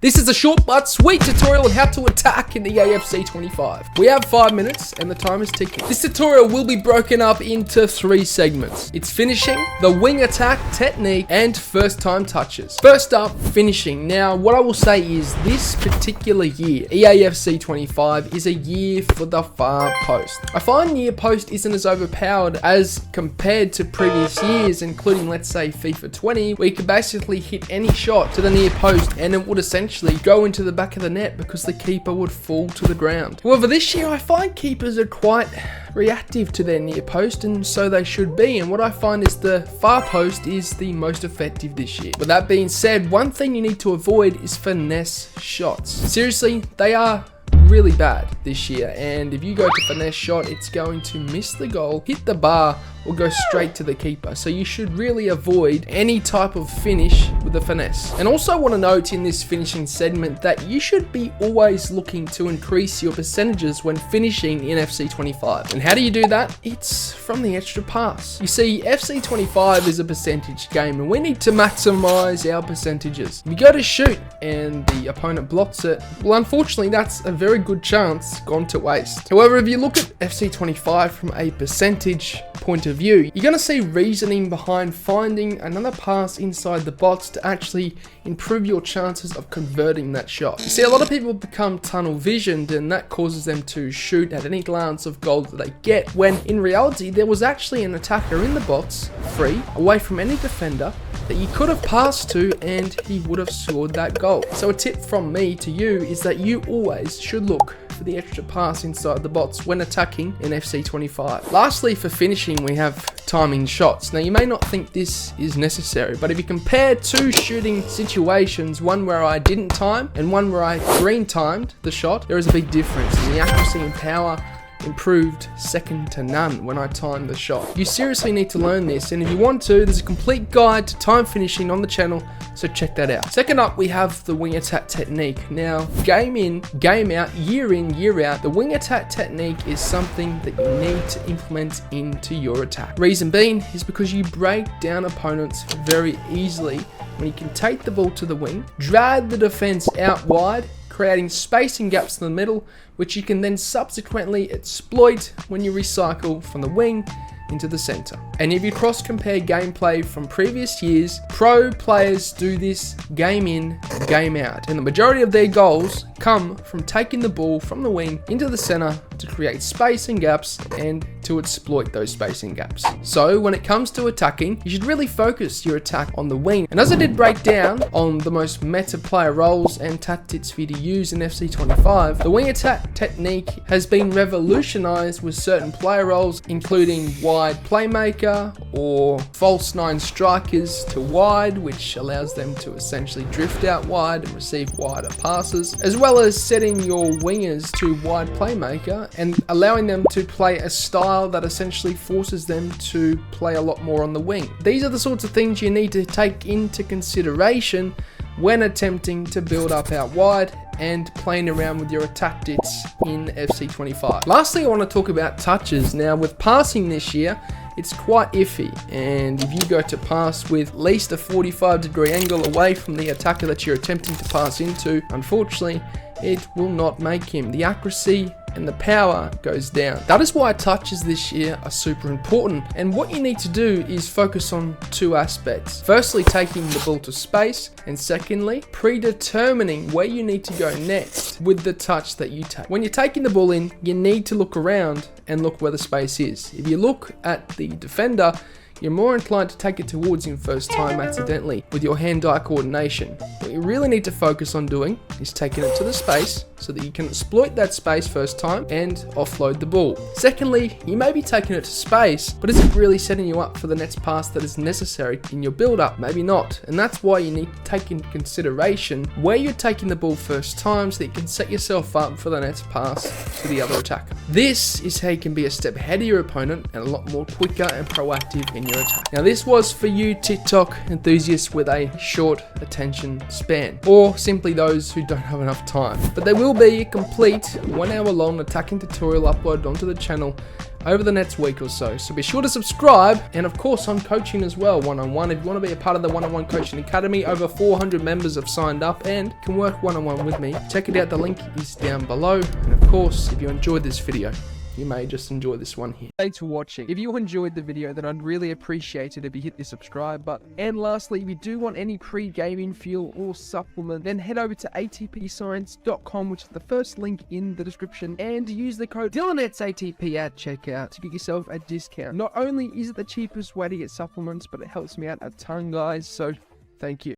This is a short but sweet tutorial on how to attack in the AFC 25. We have 5 minutes and the time is ticking. This tutorial will be broken up into 3 segments. It's finishing, the wing attack technique, and first time touches. First up, finishing. Now, what I will say is this particular year, EAFC 25 is a year for the far post. I find near post isn't as overpowered as compared to previous years, including, let's say, FIFA 20, where you could basically hit any shot to the near post and it would essentially go into the back of the net because the keeper would fall to the ground. However, this year I find keepers are quite reactive to their near post, and so they should be, and what I find is the far post is the most effective this year. With that being said, one thing you need to avoid is finesse shots. Seriously, they are really bad this year, and if you go to finesse shot, it's going to miss the goal, hit the bar, or go straight to the keeper. So you should really avoid any type of finish with a finesse. And also want to note in this finishing segment that you should be always looking to increase your percentages when finishing in FC 25. And how do you do that? It's from the extra pass. You see, FC 25 is a percentage game and we need to maximize our percentages. If you go to shoot and the opponent blocks it, well, unfortunately, that's a very good chance gone to waste. However, if you look at FC 25 from a percentage point of view, you're going to see reasoning behind finding another pass inside the box to actually improve your chances of converting that shot. You see, a lot of people become tunnel visioned and that causes them to shoot at any glance of goal that they get, when in reality there was actually an attacker in the box, free, away from any defender, that you could have passed to and he would have scored that goal. So a tip from me to you is that you always should look for the extra pass inside the box when attacking in FC 25. Lastly, for finishing, we have timing shots. Now, you may not think this is necessary, but if you compare 2 shooting situations, one where I didn't time and one where I green timed the shot, there is a big difference, and the accuracy and power improved second to none when I timed the shot. You seriously need to learn this, and if you want to, there's a complete guide to time finishing on the channel, so check that out. Second up, we have the wing attack technique. Now, game in, game out, year in, year out, the wing attack technique is something that you need to implement into your attack. Reason being is because you break down opponents very easily when you can take the ball to the wing, drag the defense out wide, creating spacing gaps in the middle, which you can then subsequently exploit when you recycle from the wing into the center. And if you cross compare gameplay from previous years, pro players do this game in, game out, and the majority of their goals come from taking the ball from the wing into the center to create space and gaps and to exploit those spacing gaps. So when it comes to attacking, you should really focus your attack on the wing. And as I did break down on the most meta player roles and tactics for you to use in FC 25, the wing attack technique has been revolutionized with certain player roles, including wide playmaker or false 9 strikers to wide, which allows them to essentially drift out wide and receive wider passes, as well as setting your wingers to wide playmaker and allowing them to play a style that essentially forces them to play a lot more on the wing. These are the sorts of things you need to take into consideration when attempting to build up out wide and playing around with your tactics in FC 25. Lastly, I want to talk about touches. Now, with passing this year, it's quite iffy, and if you go to pass with at least a 45-degree angle away from the attacker that you're attempting to pass into, unfortunately, it will not make him. The accuracy and the power goes down. That is why touches this year are super important, and what you need to do is focus on 2 aspects. Firstly, taking the ball to space, and secondly, predetermining where you need to go next with the touch that you take. When you're taking the ball in, you need to look around and look where the space is. If you look at the defender, you're more inclined to take it towards him first time accidentally with your hand-eye coordination. What you really need to focus on doing is taking it to the space so that you can exploit that space first time and offload the ball. Secondly, you may be taking it to space, but is it really setting you up for the next pass that is necessary in your build-up? Maybe not, and that's why you need to take into consideration where you're taking the ball first time so that you can set yourself up for the next pass to the other attacker. This is how you can be a step ahead of your opponent and a lot more quicker and proactive in in your attack. Now this was for you TikTok enthusiasts with a short attention span, or simply those who don't have enough time. But there will be a complete 1 hour long attacking tutorial uploaded onto the channel over the next week or so. So be sure to subscribe, and of course I'm coaching as well, one-on-one. If you want to be a part of the one-on-one coaching academy, over 400 members have signed up and can work one-on-one with me. Check it out, the link is down below. And of course, if you enjoyed this video, you may just enjoy this one here. Thanks for watching. If you enjoyed the video, then I'd really appreciate it if you hit the subscribe button. And lastly, if you do want any pre-gaming fuel or supplement, then head over to atpscience.com, which is the first link in the description, and use the code DylanEtsATP at checkout to get yourself a discount. Not only is it the cheapest way to get supplements, but it helps me out a ton, guys, so thank you.